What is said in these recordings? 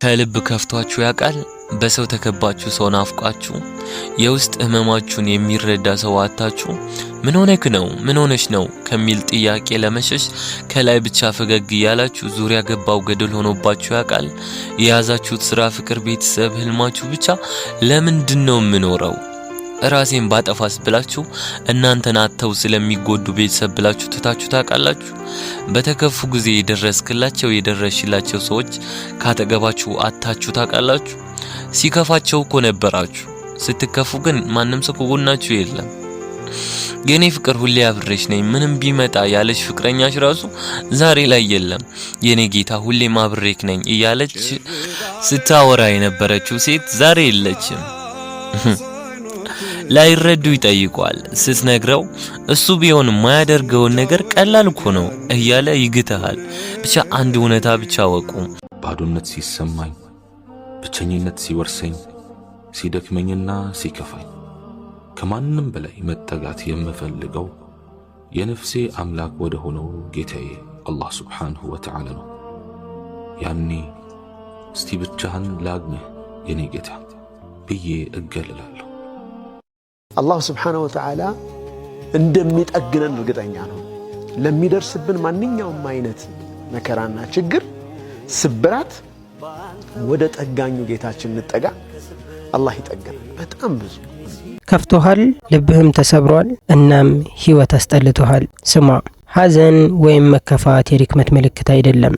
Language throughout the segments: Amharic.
ከልብ ከፍቷችሁ ያውቃል? በሰው ተከባችሁ ሰው ናፍቃችሁ የውስጥ ህመማችሁን የሚረዳ ሰው አጣችሁ ምን ሆነክ ነው ምን ሆነሽ ነው ከሚል ጥያቄ ለመሸሽ ከላይ ብቻ ፈገግ ያላችሁ ዙሪያ ገባው ገደል ሆኖባችሁ ያውቃል? የያዛችሁት ስራ፣ ፍቅር፣ ቤተሰብ፣ ህልማችሁ ብቻ ለምንድነው የምኖረው ራሴን ባጠፋስ ብላችሁ እናንተን አጥተው ስለሚጎዱ ቤተሰብ ብላችሁ ትታችሁ ታውቃላችሁ? በተከፉ ጊዜ የደረሽላቸው ሰዎች ካጠገባችሁ አጣችሁ ታውቃላችሁ? ሲከፋቸው እኮ ነበራችሁ፣ ስትከፉ ግን ማንም ሰው ከጎናችሁ የለም። የኔ ፍቅር ሁሌ አብሬሽ ነኝ ምንም ቢመጣ ያለሽ ፍቅረኛሽ ራሱ ዛሬ ላይ የለም። የኔ ጌታ ሁሌ ማብሬክ ነኝ እያለች ስታወራ የነበረችው ሴት ዛሬ የለችም። ላይረዱ ይጠይቋል። ስትነግረው እሱ ቢሆን ማያደርገውን ነገር ቀላል እኮ ነው እያለ ይግታል። ብቻ አንድ እውነታ ብቻ ወቁ። ባዶነት ሲሰማኝ፣ ብቸኝነት ሲወርሰኝ፣ ሲደክመኝና ሲከፋኝ ከማንም በላይ መጠጋት የምፈልገው የነፍሴ አምላክ ወደ ሆነው ጌታዬ አላህ ሱብሓነሁ ወተዓላ ነው። ያኔ እስቲ ብቻህን ላግኝህ የኔ ጌታ ብዬ እገልላለሁ። አላህ ሱብሓነሁ ወተዓላ እንደሚጠግነን እርግጠኛ ነው። ለሚደርስብን ማንኛውም አይነት መከራና ችግር፣ ስብራት ወደ ጠጋኙ ጌታችን እንጠጋ፣ አላህ ይጠግነን። በጣም ብዙ ከፍቶሃል፣ ልብህም ተሰብሯል፣ እናም ህይወት አስጠልቶሃል። ስማ፣ ሐዘን ወይም መከፋት የድክመት ምልክት አይደለም።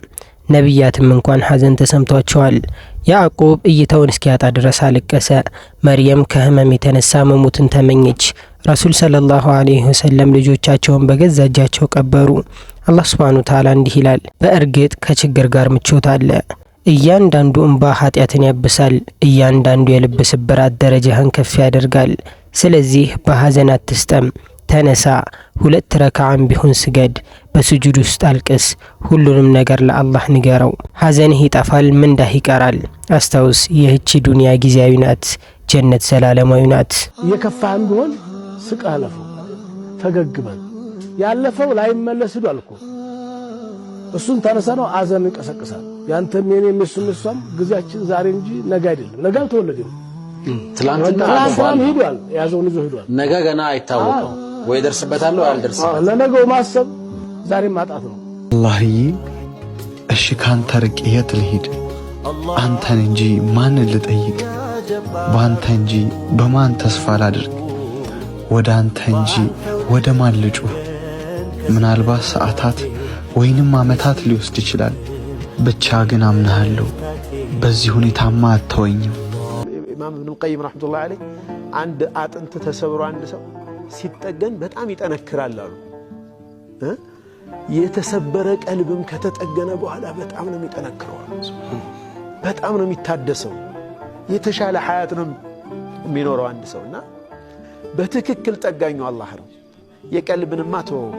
ነቢያትም እንኳን ሐዘን ተሰምቷቸዋል። ያዕቁብ እይታውን እስኪያጣ ድረስ አለቀሰ። መርየም ከህመም የተነሳ መሞትን ተመኘች። ረሱል ሰለላሁ ዐለይሂ ወሰለም ልጆቻቸውን በገዛ እጃቸው ቀበሩ። አላህ ሱብሓነሁ ወተዓላ እንዲህ ይላል፣ በእርግጥ ከችግር ጋር ምቾት አለ። እያንዳንዱ እንባ ኃጢአትን ያብሳል። እያንዳንዱ የልብ ስብራት ደረጃህን ከፍ ያደርጋል። ስለዚህ በሐዘን አትስጠም። ተነሳ፣ 2 ረካዓም ቢሆን ስገድ፣ በስጁድ ውስጥ አልቅስ፣ ሁሉንም ነገር ለአላህ ንገረው። ሐዘንህ ይጠፋል፣ ምንዳህ ይቀራል። አስታውስ፣ ይህች ዱንያ ጊዜያዊ ናት፣ ጀነት ዘላለማዊ ናት። እየከፋህም ቢሆን ስቅ አለፈው፣ ፈገግ በል። ያለፈው ላይመለስ ሄዷል እኮ እሱን ተነሳ ነው ሐዘን ይቀሰቅሳል። ያንተም የኔም እሱም ጊዜያችን ዛሬ እንጂ ነገ አይደለም። ነገ አልተወለደም፣ ትላንትና ሄዷል፣ ያዘውን ይዞ ሄዷል። ነገ ገና አይታወቅም፣ ወይ ደርስበታለሁ አልደርስበታለሁ። ለነገው ማሰብ ዛሬ ማጣት ነው። አላህዬ እሺ ካንተ ርቄ የት ልሂድ? አንተን እንጂ ማንን ልጠይቅ? በአንተ እንጂ በማን ተስፋ ላድርግ? ወደ አንተ እንጂ ወደ ማን ልጩህ? ምናልባት ሰዓታት ወይንም ዓመታት ሊወስድ ይችላል። ብቻ ግን አምናለሁ በዚህ ሁኔታማ አትተወኝም። ኢማም ኢብኑ ቀይም ረሕመቱላሂ ዐለይህ አንድ አጥንት ተሰብሮ አንድ ሰው ሲጠገን በጣም ይጠነክራል አሉ። የተሰበረ ቀልብም ከተጠገነ በኋላ በጣም ነው የሚጠነክረው፣ በጣም ነው የሚታደሰው፣ የተሻለ ሐያት ነው የሚኖረው አንድ ሰውና በትክክል ጠጋኙ አላህ ነው። የቀልብንማ ተወው፣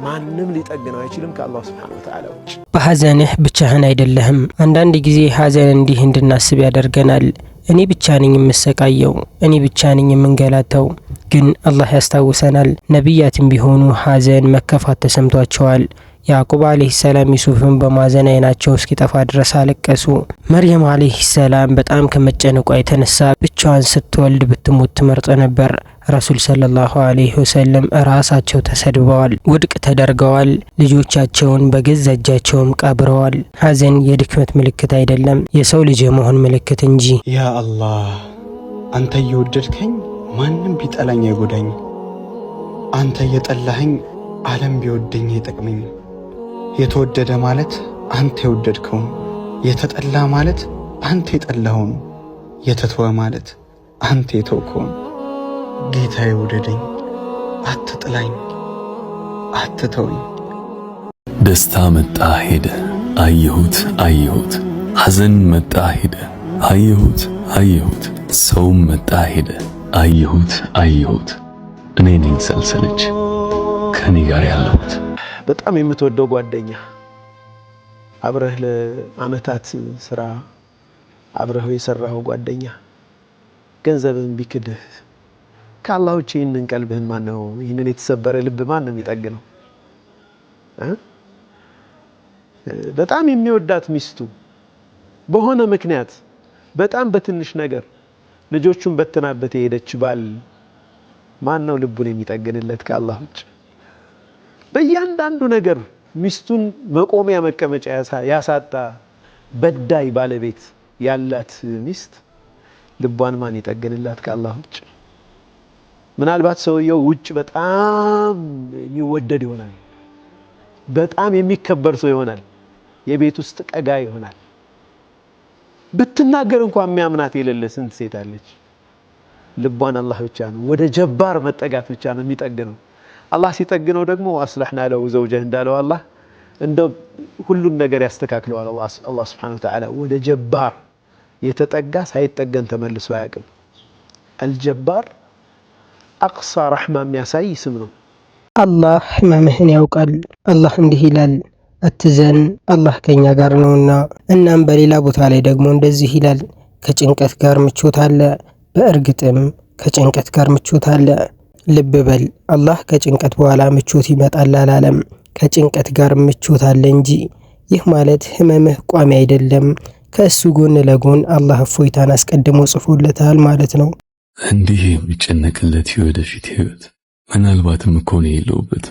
ማንም ሊጠግነው አይችልም ከአላህ ሱብሓነሁ ወተዓላ ውጭ። በሐዘንህ ብቻህን አይደለህም። አንዳንድ ጊዜ ሐዘን እንዲህ እንድናስብ ያደርገናል። እኔ ብቻ ነኝ የምሰቃየው፣ እኔ ብቻ ነኝ የምንገላተው። ግን አላህ ያስታውሰናል። ነቢያትም ቢሆኑ ሐዘን መከፋት ተሰምቷቸዋል። ያዕቁብ አለይሂ ሰላም ዩሱፍን በማዘን አይናቸው እስኪጠፋ ድረስ አለቀሱ። መርየም አለይሂ ሰላም በጣም ከመጨነቋ የተነሳ ብቻዋን ስትወልድ ብትሞት ትመርጥ ነበር። ረሱል ሰለላሁ ዐለይሂ ወሰለም ራሳቸው ተሰድበዋል፣ ውድቅ ተደርገዋል፣ ልጆቻቸውን በገዛ እጃቸውም ቀብረዋል። ሐዘን የድክመት ምልክት አይደለም፣ የሰው ልጅ የመሆን ምልክት እንጂ። ያ አላህ፣ አንተ እየወደድከኝ ማንም ቢጠላኝ አይጎዳኝ። አንተ እየጠላኸኝ ዓለም ቢወደኝ አይጠቅመኝ። የተወደደ ማለት አንተ የወደድከውን፣ የተጠላ ማለት አንተ የጠላኸውን፣ የተተወ ማለት አንተ የተውከውን። ጌታዬ ውደደኝ፣ አትጥላኝ፣ አትተውኝ። ደስታ መጣ ሄደ፣ አየሁት አየሁት። ሐዘን መጣ ሄደ፣ አየሁት አየሁት። ሰውም መጣ ሄደ፣ አየሁት አየሁት። እኔ ነኝ ሰልሰለች ከኔ ጋር ያለሁት። በጣም የምትወደው ጓደኛ፣ አብረህ ለአመታት ስራ አብረህ የሰራው ጓደኛ ገንዘብን ቢክድህ ከአላህ ውጪ ይህንን ቀልብህን ማን ነው? ይህንን የተሰበረ ልብ ማን ነው የሚጠግነው? በጣም የሚወዳት ሚስቱ በሆነ ምክንያት በጣም በትንሽ ነገር ልጆቹን በትናበት የሄደች ባል ማን ነው ልቡን የሚጠግንለት ከአላህ ውጭ? በእያንዳንዱ ነገር ሚስቱን መቆሚያ መቀመጫ ያሳጣ በዳይ ባለቤት ያላት ሚስት ልቧን ማን ይጠግንላት ከአላህ ውጭ? ምናልባት ሰውየው ውጭ በጣም የሚወደድ ይሆናል፣ በጣም የሚከበር ሰው ይሆናል፣ የቤት ውስጥ ቀጋ ይሆናል። ብትናገር እንኳን የሚያምናት የሌለ ስንት ሴት አለች። ልቧን አላህ ብቻ ነው ወደ ጀባር መጠጋት ብቻ ነው የሚጠግነው። አላህ ሲጠግነው ደግሞ አስለሕና ለው ዘውጀህ እንዳለው አላህ እንደው ሁሉን ነገር ያስተካክለዋል። አላህ ሱብሓነሁ ወተዓላ ወደ ጀባር የተጠጋ ሳይጠገን ተመልሶ አያውቅም። አልጀባር አቅሳ ረሕማ የሚያሳይ ስም ነው። አላህ ህመምህን ያውቃል። አላህ እንዲህ ይላል፣ አትዘን አላህ ከኛ ጋር ነውና። እናም በሌላ ቦታ ላይ ደግሞ እንደዚህ ይላል፣ ከጭንቀት ጋር ምቾት አለ። በእርግጥም ከጭንቀት ጋር ምቾት አለ። ልብ በል፣ አላህ ከጭንቀት በኋላ ምቾት ይመጣል አላለም። ከጭንቀት ጋር ምቾት አለ እንጂ። ይህ ማለት ህመምህ ቋሚ አይደለም። ከእሱ ጎን ለጎን አላህ እፎይታን አስቀድሞ ጽፎለታል ማለት ነው። እንዲህ የሚጨነቅለት የወደፊት ህይወት ምናልባትም እኮ ነው የለውበት።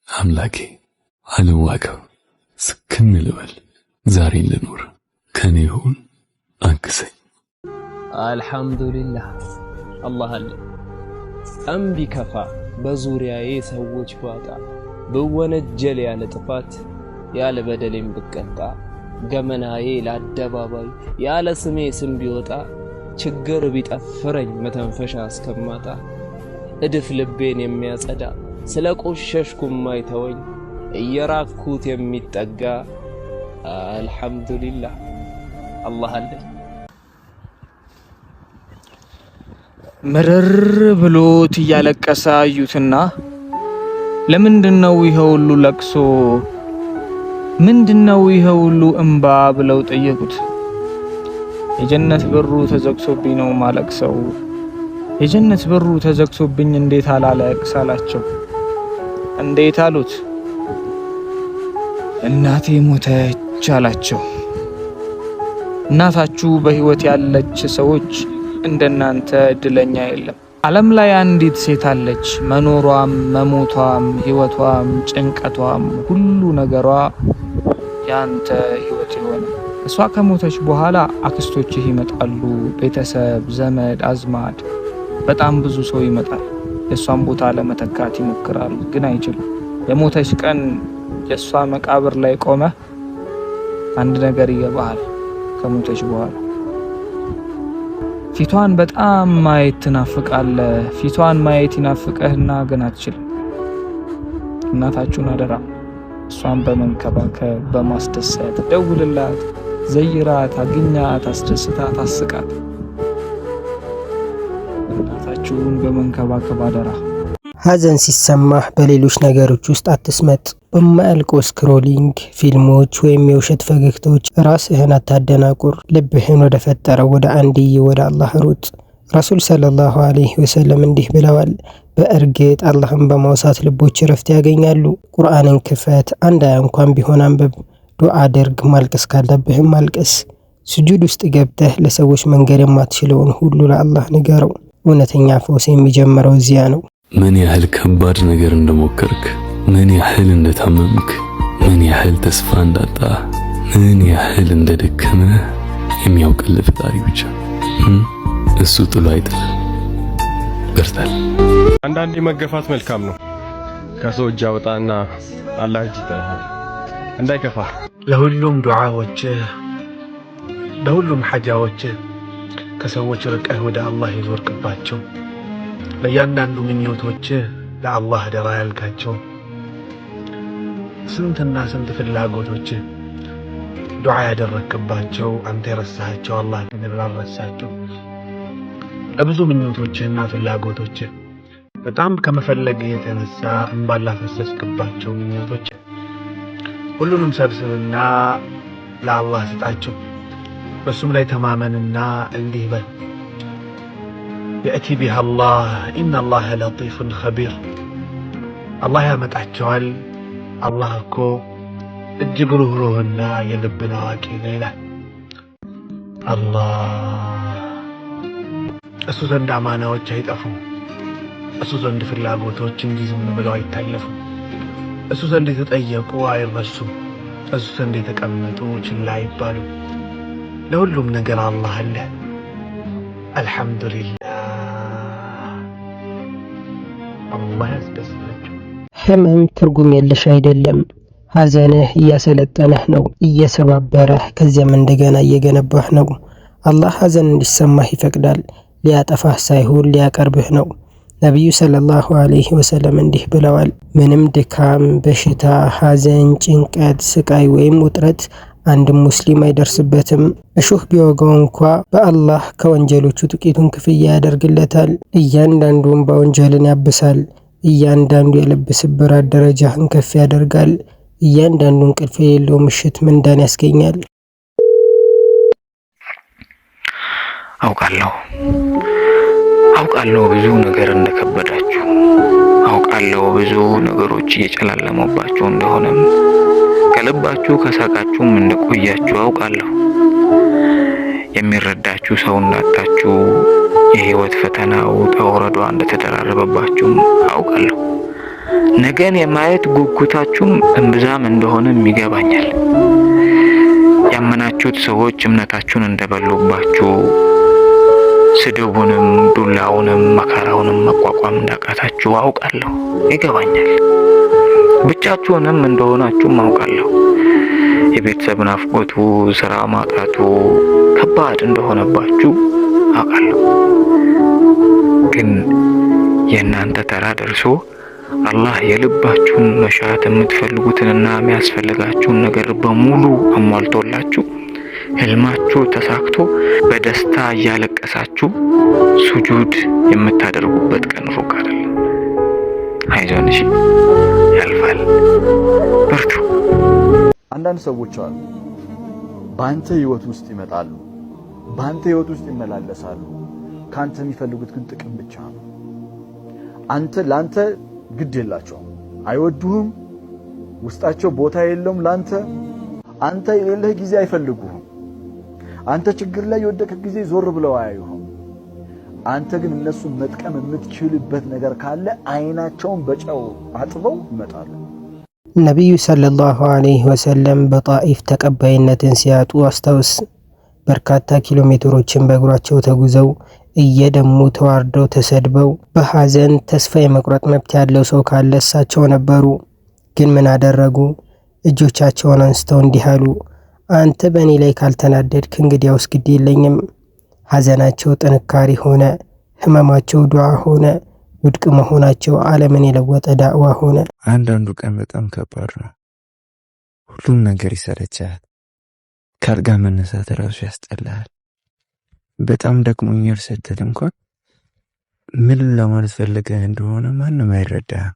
አምላኬ አልዋጋው፣ ስክን ልበል፣ ዛሬን ልኖር፣ ከኔ ሁን፣ አግዘኝ። አልሐምዱሊላህ አላህ አለ። እምቢ ከፋ በዙሪያዬ ሰዎች ባጣ፣ ብወነጀል ያለ ጥፋት ያለ በደሌም ብቀጣ፣ ገመናዬ ለአደባባይ ያለ ስሜ ስም ቢወጣ፣ ችግር ቢጠፍረኝ መተንፈሻ እስከማጣ፣ እድፍ ልቤን የሚያጸዳ ስለ ቆሸሽኩም ማይተወኝ እየራኩት የሚጠጋ አልሐምዱሊላህ አላህ አለ። ምርር ብሎት እያለቀሰ አዩትና ለምንድነው ይሄ ሁሉ ለቅሶ፣ ምንድነው ይሄ ሁሉ እንባ ብለው ጠየቁት። የጀነት በሩ ተዘግቶብኝ ነው ማለቅሰው፣ የጀነት በሩ ተዘግቶብኝ እንዴት አላለቅስ አላቸው። እንዴት አሉት? እናቴ ሞተች አላቸው። እናታችሁ በህይወት ያለች ሰዎች እንደናንተ እድለኛ የለም። ዓለም ላይ አንዲት ሴት አለች፣ መኖሯም መሞቷም ህይወቷም ጭንቀቷም ሁሉ ነገሯ ያንተ ህይወት የሆነ። እሷ ከሞተች በኋላ አክስቶችህ ይመጣሉ፣ ቤተሰብ፣ ዘመድ አዝማድ፣ በጣም ብዙ ሰው ይመጣል። የእሷን ቦታ ለመተካት ይሞክራል፣ ግን አይችሉም። የሞተች ቀን የእሷ መቃብር ላይ ቆመ አንድ ነገር ይገባሃል። ከሞተች በኋላ ፊቷን በጣም ማየት ትናፍቃለህ። ፊቷን ማየት ይናፍቅህና ግን አትችልም። እናታችሁን አደራ እሷን በመንከባከብ በማስደሰት ደውልላት፣ ዘይራት፣ አግኛት፣ አስደስታት፣ አስቃት። እናታችሁን በመንከባከብ አደራ። ሐዘን ሲሰማህ በሌሎች ነገሮች ውስጥ አትስመጥ። በማያልቀው ስክሮሊንግ፣ ፊልሞች ወይም የውሸት ፈገግታዎች ራስህን አታደናቁር። ልብህን ወደ ፈጠረው ወደ አንድዬ ወደ አላህ ሩጥ። ረሱል ሰለላሁ ዐለይሂ ወሰለም እንዲህ ብለዋል፣ በእርግጥ አላህን በማውሳት ልቦች ረፍት ያገኛሉ። ቁርአንን ክፈት፣ አንድ አያ እንኳን ቢሆን አንብብ፣ ዱዓ አድርግ፣ ማልቀስ ካለብህም ማልቀስ። ስጁድ ውስጥ ገብተህ ለሰዎች መንገር የማትችለውን ሁሉ ለአላህ ንገረው። እውነተኛ ፈውስ የሚጀምረው እዚያ ነው። ምን ያህል ከባድ ነገር እንደሞከርክ፣ ምን ያህል እንደታመምክ፣ ምን ያህል ተስፋ እንዳጣ፣ ምን ያህል እንደደከመ የሚያውቅልህ ፈጣሪ ብቻ። እሱ ጥሎ አይጥልም። በርታል። አንዳንዴ መገፋት መልካም ነው። ከሰው እጅ አውጣና አላህ እጅ ይጠራል። እንዳይከፋ። ለሁሉም ዱዓዎች፣ ለሁሉም ሐጃዎች ከሰዎች ርቀህ ወደ አላህ ይዞርቅባቸው። ለእያንዳንዱ ምኞቶች ለአላህ ደራ ያልካቸው ስንትና ስንት ፍላጎቶች ዱዓ ያደረክባቸው አንተ የረሳሃቸው አላህ ግን አልረሳቸው። ለብዙ ምኞቶችና ፍላጎቶች በጣም ከመፈለግ የተነሳ እንባ ላፈሰስክባቸው ምኞቶች ሁሉንም ሰብስብና ለአላህ ስጣቸው። በሱም ላይ ተማመንና እንዲህ በል፣ يأتي بها الله إن الله لطيف خبير። الله ያመጣቸዋል። አላህ እኮ እጅግ ሩህሩህና የልብን አዋቂ ነው ይላል አላህ። እሱ ዘንድ አማናዎች አይጠፉም። እሱ ዘንድ ፍላጎቶች እንዲህ ዝም ብለው አይታለፉም። እሱ ዘንድ የተጠየቁ አይረሱም። እሱ ዘንድ የተቀመጡ ችላ አይባሉም። ለሁሉም ነገር አላህ አለ። አልሐምዱሊላህ። አላህ ያስደስታቸው። ህመም ትርጉም የለሽ አይደለም። ሐዘንህ እያሰለጠነህ ነው፣ እየሰባበረህ ከዚያም እንደገና እየገነባህ ነው። አላህ ሐዘን እንዲሰማህ ይፈቅዳል። ሊያጠፋህ ሳይሆን ሊያቀርብህ ነው። ነቢዩ ሰለላሁ ዐለይሂ ወሰለም እንዲህ ብለዋል፣ ምንም ድካም፣ በሽታ፣ ሐዘን፣ ጭንቀት፣ ስቃይ ወይም ውጥረት አንድም ሙስሊም አይደርስበትም። እሾህ ቢወጋው እንኳ በአላህ ከወንጀሎቹ ጥቂቱን ክፍያ ያደርግለታል። እያንዳንዱን በወንጀልን ያብሳል። እያንዳንዱ የልብ ስብራት ደረጃህን ከፍ ያደርጋል። እያንዳንዱ እንቅልፍ የሌለው ምሽት ምንዳን ያስገኛል። አውቃለሁ ብዙ ነገር እንደከበዳችሁ፣ አውቃለሁ ብዙ ነገሮች እየጨላለሙባችሁ እንደሆነም ከልባችሁ ከሳቃችሁም እንደቆያችሁ አውቃለሁ። የሚረዳችሁ ሰው እንዳጣችሁ፣ የህይወት ፈተናው ተወረዷ እንደተደራረበባችሁም አውቃለሁ። ነገን የማየት ጉጉታችሁም እምብዛም እንደሆነም ይገባኛል። ያመናችሁት ሰዎች እምነታችሁን እንደበሉባችሁ፣ ስድቡንም ዱላውንም መከራውንም መቋቋም እንዳቃታችሁ አውቃለሁ፣ ይገባኛል። ብቻችሁንም እንደሆናችሁም አውቃለሁ። የቤተሰብ ናፍቆቱ፣ ስራ ማጣቱ ከባድ እንደሆነባችሁ አውቃለሁ። ግን የእናንተ ተራ ደርሶ አላህ የልባችሁን መሻት የምትፈልጉትንና የሚያስፈልጋችሁን ነገር በሙሉ አሟልቶላችሁ ህልማችሁ ተሳክቶ በደስታ እያለቀሳችሁ ሱጁድ የምታደርጉበት ቀን ሩቅ አይደለም። አይዞንሽ፣ ያልፋል፣ በርቱ። አንዳንድ ሰዎች አሉ በአንተ ህይወት ውስጥ ይመጣሉ፣ በአንተ ህይወት ውስጥ ይመላለሳሉ። ካንተ የሚፈልጉት ግን ጥቅም ብቻ ነው። ላንተ ግድ የላቸውም፣ አይወዱህም፣ ውስጣቸው ቦታ የለውም ላንተ። አንተ የሌለህ ጊዜ አይፈልጉህም። አንተ ችግር ላይ የወደቀ ጊዜ ዞር ብለው አያዩህም። አንተ ግን እነሱን መጥቀም የምትችልበት ነገር ካለ አይናቸውን በጨው አጥበው ይመጣሉ። ነቢዩ ሰለላሁ ዐለይሂ ወሰለም በጣኢፍ ተቀባይነትን ሲያጡ አስታውስ። በርካታ ኪሎ ሜትሮችን በእግራቸው ተጉዘው እየደሙ ተዋርደው ተሰድበው በሐዘን ተስፋ የመቁረጥ መብት ያለው ሰው ካለ እሳቸው ነበሩ። ግን ምን አደረጉ? እጆቻቸውን አንስተው እንዲህ አሉ፣ አንተ በእኔ ላይ ካልተናደድክ እንግዲያውስ ግድ የለኝም። ሐዘናቸው ጥንካሬ ሆነ፣ ህመማቸው ዱዓ ሆነ፣ ውድቅ መሆናቸው ዓለምን የለወጠ ዳዕዋ ሆነ። አንዳንዱ ቀን በጣም ከባድ ነው። ሁሉም ነገር ይሰለቻል። ካልጋ መነሳት ራሱ ያስጠላል። በጣም ደክሞኛል ስትል እንኳን ምን ለማለት ፈልገህ እንደሆነ ማንም አይረዳህም።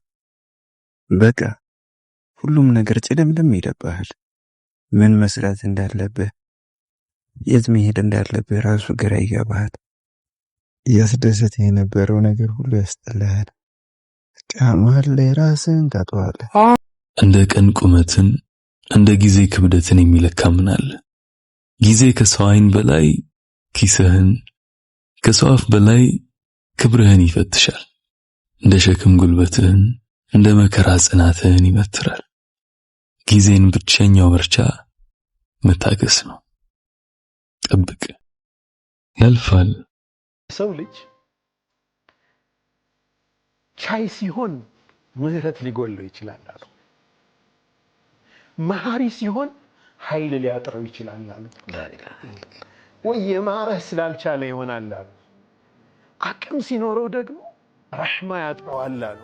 በቃ ሁሉም ነገር ጭልምልም ይደባሃል። ምን መስራት እንዳለብህ፣ የት መሄድ እንዳለብህ ራሱ ግራ ይገባሃል። ያስደሰተ የነበረው ነገር ሁሉ ያስጠላሃል። ጫማህ ላይ ራስህን ታጠዋለህ። እንደ ቀን ቁመትን እንደ ጊዜ ክብደትን የሚለካ ምን አለ? ጊዜ ከሰው ዓይን በላይ ኪስህን፣ ከሰው አፍ በላይ ክብርህን ይፈትሻል። እንደ ሸክም ጉልበትህን፣ እንደ መከራ ጽናትህን ይመትራል። ጊዜን ብቸኛው ምርጫ መታገስ ነው። ጠብቅ፣ ያልፋል። ሰው ልጅ ቻይ ሲሆን ምህረት ሊጎለው ይችላል አሉ። መሐሪ ሲሆን ኃይል ሊያጥረው ይችላል አሉ። ወይ የማረህ ስላልቻለ ይሆናል አሉ። አቅም ሲኖረው ደግሞ ረሕማ ያጥረዋል አሉ።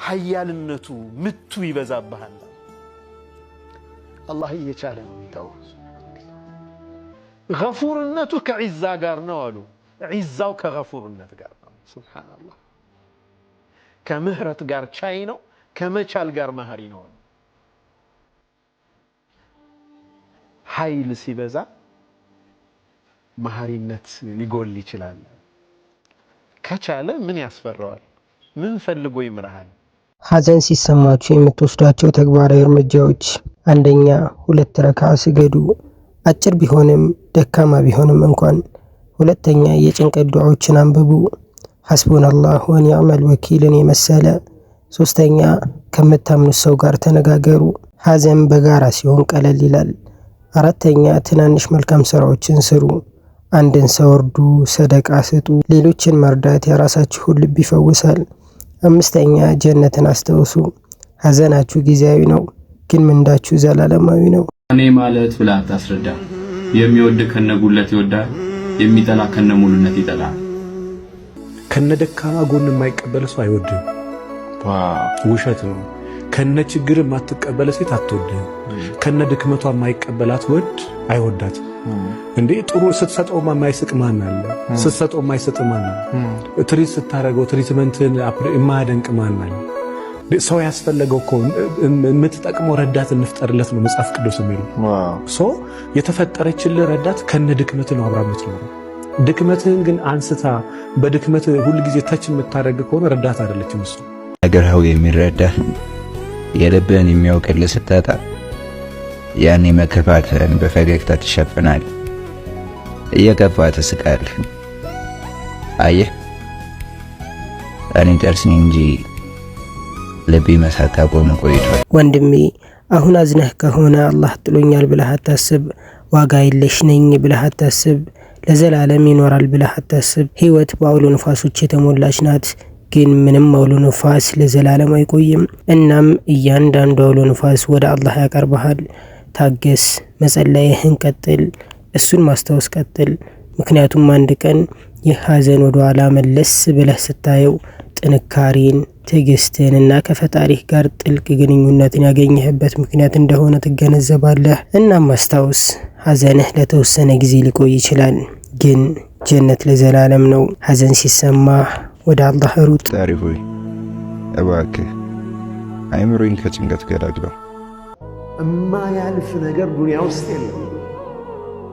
ኃያልነቱ ምቱ ይበዛብሃል። አላህ እየቻለ ነው የሚተው። ገፉርነቱ ከዒዛ ጋር ነው አሉ። ዒዛው ከገፉርነት ጋር ነው። ሱብሓነላህ። ከምህረት ጋር ቻይ ነው፣ ከመቻል ጋር መሐሪ ነው። ኃይል ሲበዛ መሐሪነት ሊጎል ይችላል። ከቻለ ምን ያስፈራዋል? ምን ፈልጎ ይምርሃል? ሐዘን ሲሰማችሁ የምትወስዷቸው ተግባራዊ እርምጃዎች፣ አንደኛ 2 ረካ ስገዱ። አጭር ቢሆንም ደካማ ቢሆንም እንኳን። ሁለተኛ የጭንቀት ዱዓዎችን አንብቡ፣ ሐስቡናላህ ወኒዕመል ወኪልን የመሰለ። ሶስተኛ ከምታምኑት ሰው ጋር ተነጋገሩ፣ ሐዘን በጋራ ሲሆን ቀለል ይላል። አራተኛ ትናንሽ መልካም ስራዎችን ስሩ፣ አንድን ሰው እርዱ፣ ሰደቃ ስጡ። ሌሎችን መርዳት የራሳችሁን ልብ ይፈውሳል። አምስተኛ ጀነትን አስታውሱ። ሐዘናችሁ ጊዜያዊ ነው፣ ግን ምንዳችሁ ዘላለማዊ ነው። እኔ ማለት ብለህ አታስረዳ። የሚወድ ከነጉለት ይወዳል፣ የሚጠላ ከነሙሉነት ይጠላል። ከነደካማ ጎን የማይቀበል ሰው አይወድም። ውሸት ነው። ከነ ችግር የማትቀበል ሴት አትወድም። ከነ ድክመቷ የማይቀበላት ወድ አይወዳት። እንዴ ጥሩ ስትሰጠው የማይስቅ ማን አለ? ስትሰጠው የማይሰጥ ማን አለ? ትሪት ስታረገው ትሪትመንትን የማያደንቅ ማን አለ? ሰው ያስፈለገው እኮ የምትጠቅመው ረዳት እንፍጠርለት ነው መጽሐፍ ቅዱስ የሚለው። ሶ የተፈጠረችልህ ረዳት ከነ ድክመት ነው አብራ የምትኖረው። ድክመትህን ግን አንስታ በድክመት ሁሉ ጊዜ ተች የምታደርግ ከሆነ ረዳት አይደለችም። እሱ ነገርው የሚረዳ የልብህን የሚያውቅልህ ስታጣ ያኔ መከፋትህን በፈገግታ ትሸፍናል፣ እየከፋ ትስቃለህ። አየህ እኔ ደርስኝ እንጂ ልቤ መሳት አቆመ ቆይቷል። ወንድሜ አሁን አዝነህ ከሆነ አላህ ጥሎኛል ብለህ አታስብ። ዋጋ የለሽ ነኝ ብለህ አታስብ። ለዘላለም ይኖራል ብለህ አታስብ። ህይወት በአውሎ ንፋሶች የተሞላች ናት። ግን ምንም አውሎ ንፋስ ለዘላለም አይቆይም። እናም እያንዳንዱ አውሎ ንፋስ ወደ አላህ ያቀርብሃል። ታገስ፣ መጸለይህን ቀጥል፣ እሱን ማስታወስ ቀጥል። ምክንያቱም አንድ ቀን ይህ ሐዘን ወደ ኋላ መለስ ብለህ ስታየው ጥንካሬን፣ ትዕግስትን እና ከፈጣሪህ ጋር ጥልቅ ግንኙነትን ያገኘህበት ምክንያት እንደሆነ ትገነዘባለህ። እናም ማስታወስ፣ ሐዘንህ ለተወሰነ ጊዜ ሊቆይ ይችላል፣ ግን ጀነት ለዘላለም ነው። ሐዘን ሲሰማህ ወደ አላህ ሩጥ። ዛሬ ሆይ እባክህ አይምሮኝ ከጭንቀት ገላግለው። እማያልፍ ነገር ዱንያ ውስጥ የለም።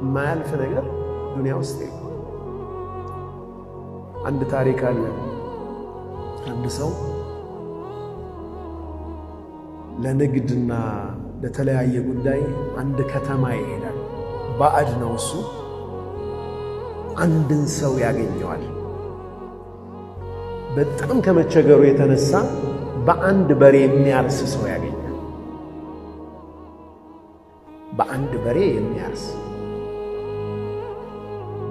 እማያልፍ ነገር ዱንያ ውስጥ የለም። አንድ ታሪክ አለ። አንድ ሰው ለንግድና ለተለያየ ጉዳይ አንድ ከተማ ይሄዳል። ባዕድ ነው እሱ። አንድን ሰው ያገኘዋል። በጣም ከመቸገሩ የተነሳ በአንድ በሬ የሚያርስ ሰው ያገኛል። በአንድ በሬ የሚያርስ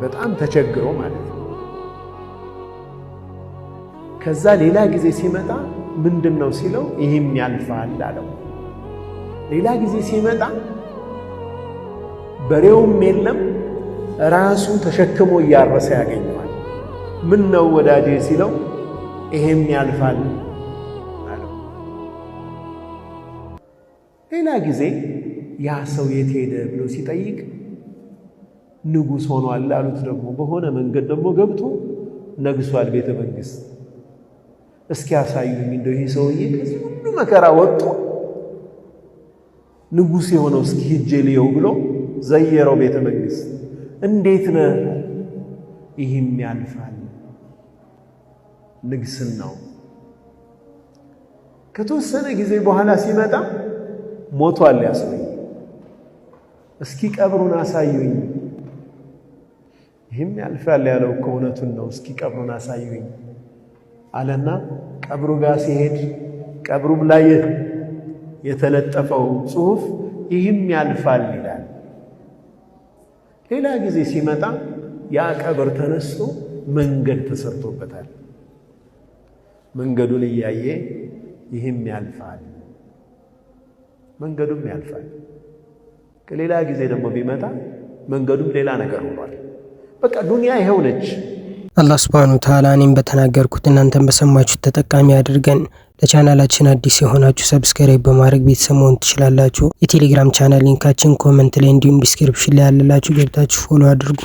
በጣም ተቸግሮ ማለት ነው። ከዛ ሌላ ጊዜ ሲመጣ ምንድነው ሲለው ይህም ያልፋል አለው። ሌላ ጊዜ ሲመጣ በሬውም የለም፣ ራሱ ተሸክሞ እያረሰ ያገኘዋል። ምን ነው ወዳጄ ሲለው ይሄም ያልፋል አለው። ሌላ ጊዜ ያ ሰው የት ሄደ ብሎ ሲጠይቅ ንጉሥ ሆኗል አሉት። ደግሞ በሆነ መንገድ ደግሞ ገብቶ ነግሷል ቤተ መንግሥት። እስኪ ያሳዩኝ እንደው ይሄ ሰውዬ ከዚህ ሁሉ መከራ ወጥቶ ንጉሥ የሆነው እስኪ ሂጄ ልየው ብሎ ዘየረው ቤተ መንግሥት። እንዴት ነህ? ይህም ያልፋል ንግስናው። ከተወሰነ ጊዜ በኋላ ሲመጣ ሞቷል ያ ሰውዬ። እስኪ ቀብሩን አሳዩኝ። ይህም ያልፋል ያለው እኮ እውነቱን ነው። እስኪ ቀብሩን አሳዩኝ አለና ቀብሩ ጋር ሲሄድ ቀብሩም ላይ የተለጠፈው ጽሑፍ ይህም ያልፋል ይላል። ሌላ ጊዜ ሲመጣ ያ ቀብር ተነስቶ መንገድ ተሰርቶበታል። መንገዱን እያየ ይህም ያልፋል፣ መንገዱም ያልፋል። ከሌላ ጊዜ ደግሞ ቢመጣ መንገዱም ሌላ ነገር ሆኗል። በቃ ዱንያ ይሄው ነች። አላህ ሱብሓነሁ ወተዓላ እኔም በተናገርኩት እናንተም በሰማችሁት ተጠቃሚ አድርገን። ለቻናላችን አዲስ የሆናችሁ ሰብስክራይብ በማድረግ ቤተሰብ መሆን ትችላላችሁ። የቴሌግራም ቻናል ሊንካችን ኮመንት ላይ እንዲሁም ዲስክሪፕሽን ላይ ያለላችሁ ገብታችሁ ፎሎ አድርጉ።